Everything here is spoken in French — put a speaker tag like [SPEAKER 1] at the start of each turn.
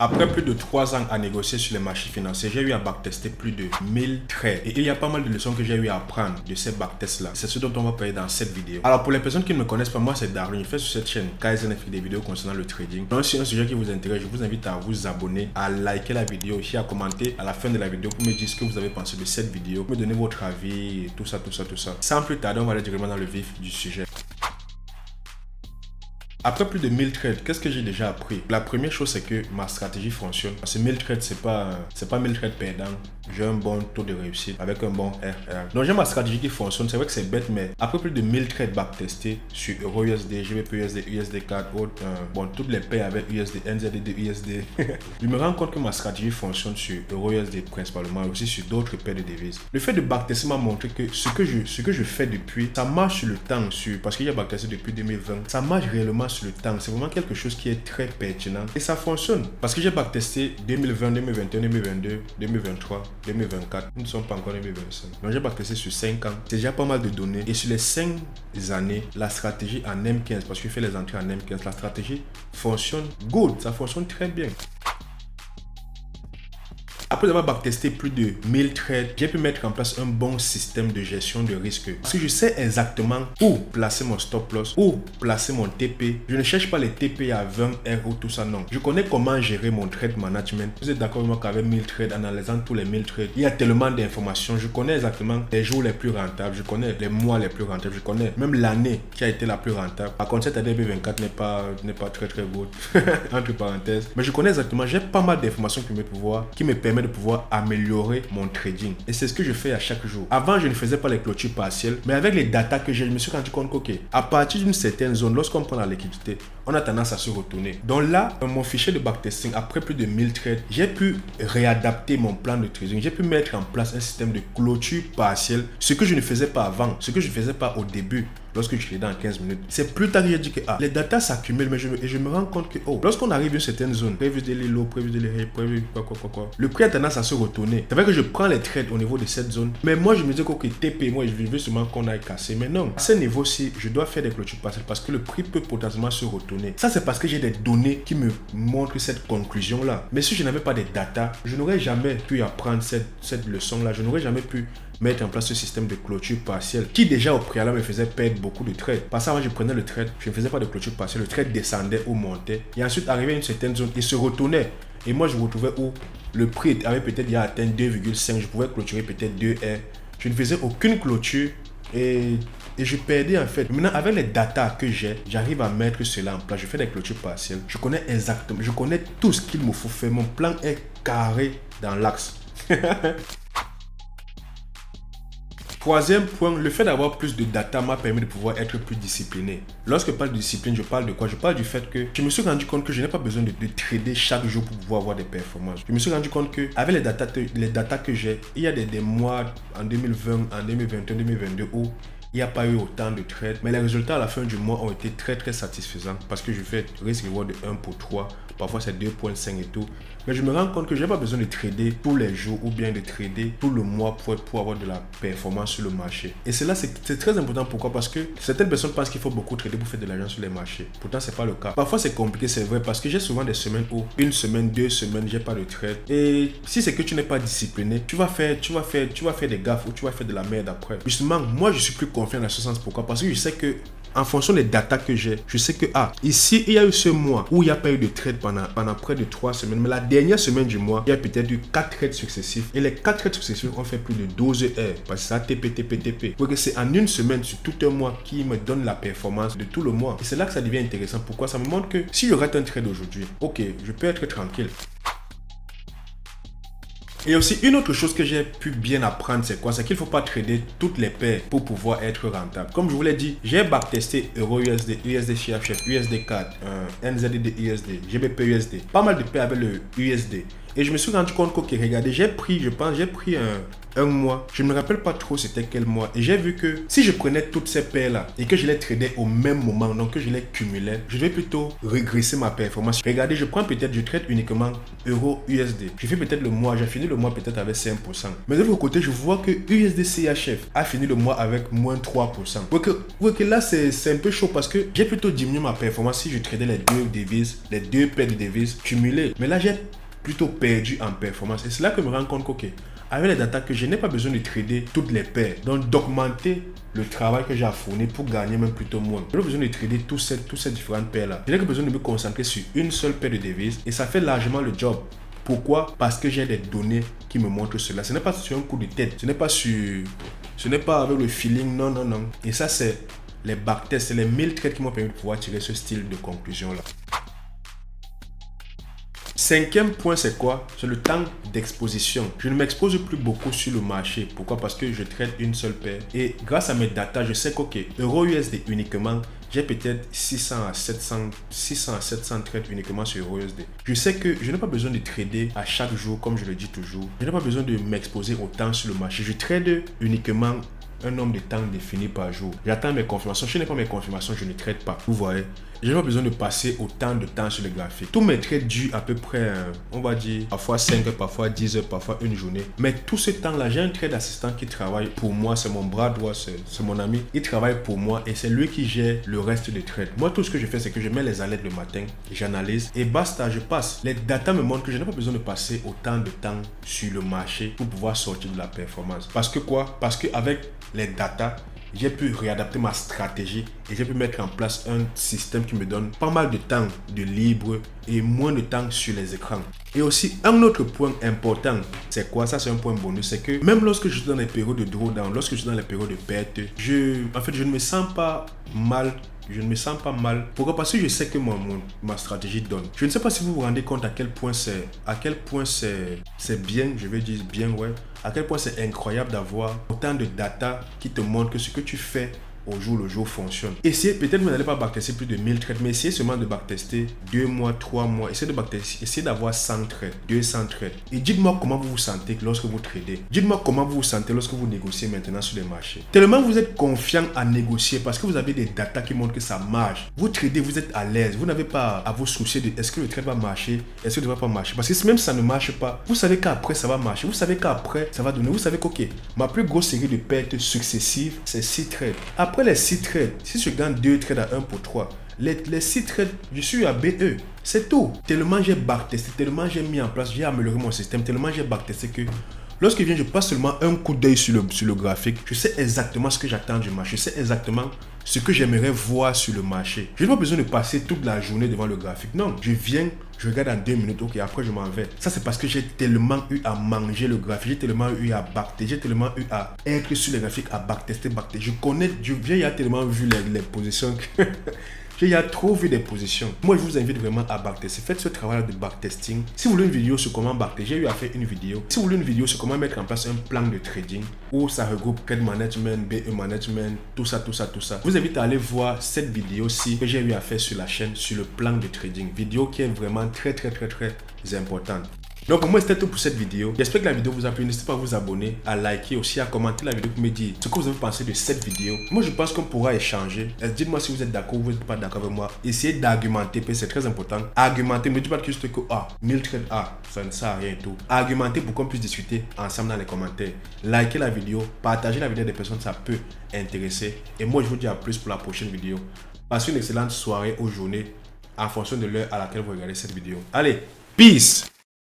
[SPEAKER 1] Après plus de 3 ans à négocier sur les marchés financiers, j'ai eu à backtester plus de 1000 trades. Et il y a pas mal de leçons que j'ai eu à apprendre de ces backtests-là. C'est ce dont on va parler dans cette vidéo. Alors pour les personnes qui ne me connaissent pas, moi c'est Darwin. Je fais sur cette chaîne KSNF des vidéos concernant le trading. Donc si c'est un sujet qui vous intéresse, je vous invite à vous abonner, à liker la vidéo, aussi à commenter à la fin de la vidéo pour me dire ce que vous avez pensé de cette vidéo, me donner votre avis, tout ça. Sans plus tarder, on va aller directement dans le vif du sujet. Après plus de 1000 trades, qu'est-ce que j'ai déjà appris? La première chose, c'est que ma stratégie fonctionne. Parce que 1000 trades, c'est pas 1000 trades perdants. J'ai un bon taux de réussite avec un bon RR. Donc j'ai ma stratégie qui fonctionne. C'est vrai que c'est bête, mais après plus de 1000 trades backtestés sur EURUSD, GBPUSD, USD4, bon, toutes les paires avec USD, NZD, USD. Je me rends compte que ma stratégie fonctionne sur EURUSD principalement, aussi sur d'autres paires de devises. Le fait de backtester m'a montré que ce que je fais depuis, ça marche sur le temps, parce que j'ai backtesté depuis 2020. Ça marche réellement sur le temps. C'est vraiment quelque chose qui est très pertinent et ça fonctionne. Parce que j'ai backtesté 2020, 2021, 2022, 2023, 2024. Nous ne sommes pas encore en 2025. Donc j'ai backtesté sur 5 ans. C'est déjà pas mal de données. Et sur les 5 années, la stratégie en M15, parce que je fais les entrées en M15, la stratégie fonctionne good. Ça fonctionne très bien. Après avoir backtesté plus de 1000 trades, j'ai pu mettre en place un bon système de gestion de risque. Parce que je sais exactement où placer mon stop loss, où placer mon TP. Je ne cherche pas les TP à 20 R ou tout ça, non. Je connais comment gérer mon trade management. Vous êtes d'accord avec moi qu'avec 1000 trades, analysant tous les 1000 trades, il y a tellement d'informations. Je connais exactement les jours les plus rentables, je connais les mois les plus rentables, je connais même l'année qui a été la plus rentable. Par contre, cette année 2024 n'est pas très good, entre parenthèses. Mais je connais exactement, j'ai pas mal d'informations qui me permettent de pouvoir améliorer mon trading. Et c'est ce que je fais à chaque jour. Avant, je ne faisais pas les clôtures partielles, mais avec les datas que j'ai, je me suis rendu compte qu'à à partir d'une certaine zone, lorsqu'on prend la liquidité, on a tendance à se retourner. Donc là, dans mon fichier de backtesting, après plus de 1000 trades, j'ai pu réadapter mon plan de trading. J'ai pu mettre en place un système de clôture partielle, ce que je ne faisais pas avant, ce que je ne faisais pas au début. Lorsque je l'ai dans 15 minutes, c'est plus tard que j'ai dit que les datas s'accumulent, mais je me rends compte que lorsqu'on arrive à une certaine zone, prévu de l'îlot, prévu de l'îlot, prévu quoi, le prix a tendance à se retourner. C'est vrai que je prends les trades au niveau de cette zone, mais moi je me dis que TP, moi je veux seulement qu'on aille casser, mais non, à ce niveau-ci, je dois faire des clôtures partielles parce que le prix peut potentiellement se retourner. Ça c'est parce que j'ai des données qui me montrent cette conclusion-là. Mais si je n'avais pas des datas, je n'aurais jamais pu apprendre cette leçon-là, je n'aurais jamais pu mettre en place ce système de clôture partielle qui déjà au préalable me faisait perdre beaucoup de trades. Parce que avant je prenais le trade, je ne faisais pas de clôture partielle, le trade descendait ou montait et ensuite arrivé à une certaine zone, il se retournait et moi je me retrouvais où le prix avait peut-être déjà atteint 2,5, je pouvais clôturer peut-être 2 R. Je ne faisais aucune clôture et je perdais en fait. Maintenant avec les datas que j'ai, j'arrive à mettre cela en place. Je fais des clôtures partielles. Je connais exactement, je connais tout ce qu'il me faut faire. Mon plan est carré dans l'axe. Troisième point, le fait d'avoir plus de data m'a permis de pouvoir être plus discipliné. Lorsque je parle de discipline, je parle de quoi? Je parle du fait que je me suis rendu compte que je n'ai pas besoin de trader chaque jour pour pouvoir avoir des performances. Je me suis rendu compte que avec les datas que j'ai, il y a des mois en 2020, en 2021, 2022 où il n'y a pas eu autant de trades, mais les résultats à la fin du mois ont été très satisfaisants parce que je fais risk reward de 1 pour 3, parfois c'est 2.5 et tout. Mais je me rends compte que je n'ai pas besoin de trader tous les jours ou bien de trader tout le mois pour avoir de la performance sur le marché. Et cela c'est très important. Pourquoi? Parce que certaines personnes pensent qu'il faut beaucoup trader pour faire de l'argent sur les marchés. Pourtant c'est pas le cas. Parfois c'est compliqué, c'est vrai, parce que j'ai souvent des semaines où une semaine, 2 semaines, j'ai pas de trade. Et si c'est que tu n'es pas discipliné, tu vas faire des gaffes ou tu vas faire de la merde après. Justement, moi je suis plus confiant dans ce sens. Pourquoi? Parce que je sais que en fonction des datas que j'ai, je sais que ici il y a eu ce mois où il n'y a pas eu de trade pendant près de 3 semaines, mais la dernière semaine du mois, il y a peut-être eu 4 trades successifs et les 4 trades successifs ont fait plus de 12 heures parce que ça TP. Donc c'est en une semaine sur tout un mois qui me donne la performance de tout le mois. Et c'est là que ça devient intéressant. Pourquoi? Ça me montre que si je rate un trade aujourd'hui, ok, je peux être tranquille. Et aussi, une autre chose que j'ai pu bien apprendre, c'est quoi? C'est qu'il ne faut pas trader toutes les paires pour pouvoir être rentable. Comme je vous l'ai dit, j'ai backtesté EURUSD, USD CHF, USD4, NZD USD, GBP USD, pas mal de paires avec le USD. Et je me suis rendu compte que, regardez, j'ai pris un mois. Je ne me rappelle pas trop c'était quel mois. Et j'ai vu que si je prenais toutes ces paires-là et que je les tradais au même moment, donc que je les cumulais, je vais plutôt régresser ma performance. Regardez, je trade uniquement euro USD. Je fais peut-être le mois, j'ai fini le mois peut-être avec 5%. Mais de l'autre côté, je vois que USD CHF a fini le mois avec moins 3%. Donc là, c'est un peu chaud parce que j'ai plutôt diminué ma performance si je tradais les deux devises, les deux paires de devises cumulées. Mais là, j'ai plutôt perdu en performance. Et c'est là que je me rends compte que, avec les data que je n'ai pas besoin de trader toutes les paires, donc d'augmenter le travail que j'ai à fournir pour gagner même plutôt moins. Je n'ai pas besoin de trader toutes ces différentes paires là. Je n'ai que besoin de me concentrer sur une seule paire de devises et ça fait largement le job. Pourquoi? Parce que j'ai des données qui me montrent cela. Ce n'est pas sur un coup de tête, ce n'est pas avec le feeling, non. Et ça, c'est les backtests, c'est les 1000 trades qui m'ont permis de pouvoir tirer ce style de conclusion là. Cinquième point, c'est quoi? C'est le temps d'exposition. Je ne m'expose plus beaucoup sur le marché. Pourquoi? Parce que je trade une seule paire. Et grâce à mes data, je sais qu'ok, euro USD uniquement, j'ai peut-être 600 à 700 trades uniquement sur euro USD. Je sais que je n'ai pas besoin de trader à chaque jour, comme je le dis toujours. Je n'ai pas besoin de m'exposer autant sur le marché. Je trade uniquement un nombre de temps défini par jour. J'attends mes confirmations. Si je n'ai pas mes confirmations, je ne trade pas. Vous voyez? Je n'ai pas besoin de passer autant de temps sur le graphique. Tous mes trades durent à peu près, on va dire, parfois 5 heures, parfois 10 heures, parfois une journée. Mais tout ce temps-là, j'ai un trade assistant qui travaille pour moi. C'est mon bras droit, c'est mon ami. Il travaille pour moi et c'est lui qui gère le reste des trades. Moi, tout ce que je fais, c'est que je mets les alertes le matin, j'analyse et basta, je passe. Les data me montrent que je n'ai pas besoin de passer autant de temps sur le marché pour pouvoir sortir de la performance. Parce que quoi? Parce qu'avec les data, j'ai pu réadapter ma stratégie et j'ai pu mettre en place un système qui me donne pas mal de temps de libre et moins de temps sur les écrans. Et aussi, un autre point important, c'est quoi? Ça, c'est un point bonus, c'est que même lorsque je suis dans les périodes de drawdown, lorsque je suis dans les périodes de perte, je ne me sens pas mal. Je ne me sens pas mal. Pourquoi? Parce que je sais que ma stratégie donne. Je ne sais pas si vous vous rendez compte à quel point c'est bien, je vais dire bien, ouais. À quel point c'est incroyable d'avoir autant de data qui te montrent que ce que tu fais au jour le jour fonctionne. Essayez, peut-être vous n'allez pas backtester plus de 1000 trades, mais essayez seulement de backtester 2 mois, 3 mois. Essayez d'avoir 100 trades, 200 trades. Et dites-moi comment vous vous sentez lorsque vous tradez. Dites-moi comment vous vous sentez lorsque vous négociez maintenant sur les marchés. Tellement vous êtes confiant à négocier parce que vous avez des data qui montrent que ça marche. Vous tradez, vous êtes à l'aise. Vous n'avez pas à vous soucier de est-ce que le trade va marcher, est-ce que ne va pas marcher. Parce que même si ça ne marche pas, vous savez qu'après ça va marcher. Vous savez qu'après ça va donner. Vous savez qu'ok, ma plus grosse série de pertes successives, c'est 6 trades. Après les 6 trades, si je gagne 2 trades à 1 pour 3, les 6 trades, je suis à BE. C'est tout. Tellement j'ai backtesté, tellement j'ai mis en place, j'ai amélioré mon système, tellement j'ai backtesté que lorsque je passe seulement un coup d'œil sur le graphique, je sais exactement ce que j'attends du marché. Je sais exactement ce que j'aimerais voir sur le marché. Je n'ai pas besoin de passer toute la journée devant le graphique. Non, je viens, je regarde en 2 minutes, ok, après je m'en vais. Ça, c'est parce que j'ai tellement eu à manger le graphique, j'ai tellement eu à backtester, j'ai tellement eu à être sur les graphiques, à backtester. J'ai tellement vu les positions que... J'ai trop vu des positions. Moi, je vous invite vraiment à backtester. Faites ce travail de backtesting. Si vous voulez une vidéo sur comment backtester, j'ai eu à faire une vidéo. Si vous voulez une vidéo sur comment mettre en place un plan de trading où ça regroupe trade management, BE management, tout ça. Je vous invite à aller voir cette vidéo-ci que j'ai eu à faire sur la chaîne sur le plan de trading. Vidéo qui est vraiment très importante. Donc pour moi c'était tout pour cette vidéo. J'espère que la vidéo vous a plu. N'hésitez pas à vous abonner, à liker aussi, à commenter la vidéo pour me dire ce que vous avez pensé de cette vidéo. Moi je pense qu'on pourra échanger. Dites-moi si vous êtes d'accord ou vous n'êtes pas d'accord avec moi. Essayez d'argumenter, c'est très important. Argumenter, ne me dites pas que juste que 1000 trades, ça ne sert à rien et tout. Argumenter pour qu'on puisse discuter ensemble dans les commentaires. Likez la vidéo, partagez la vidéo à des personnes ça peut intéresser. Et moi je vous dis à plus pour la prochaine vidéo. Passez une excellente soirée ou journée en fonction de l'heure à laquelle vous regardez cette vidéo. Allez, peace!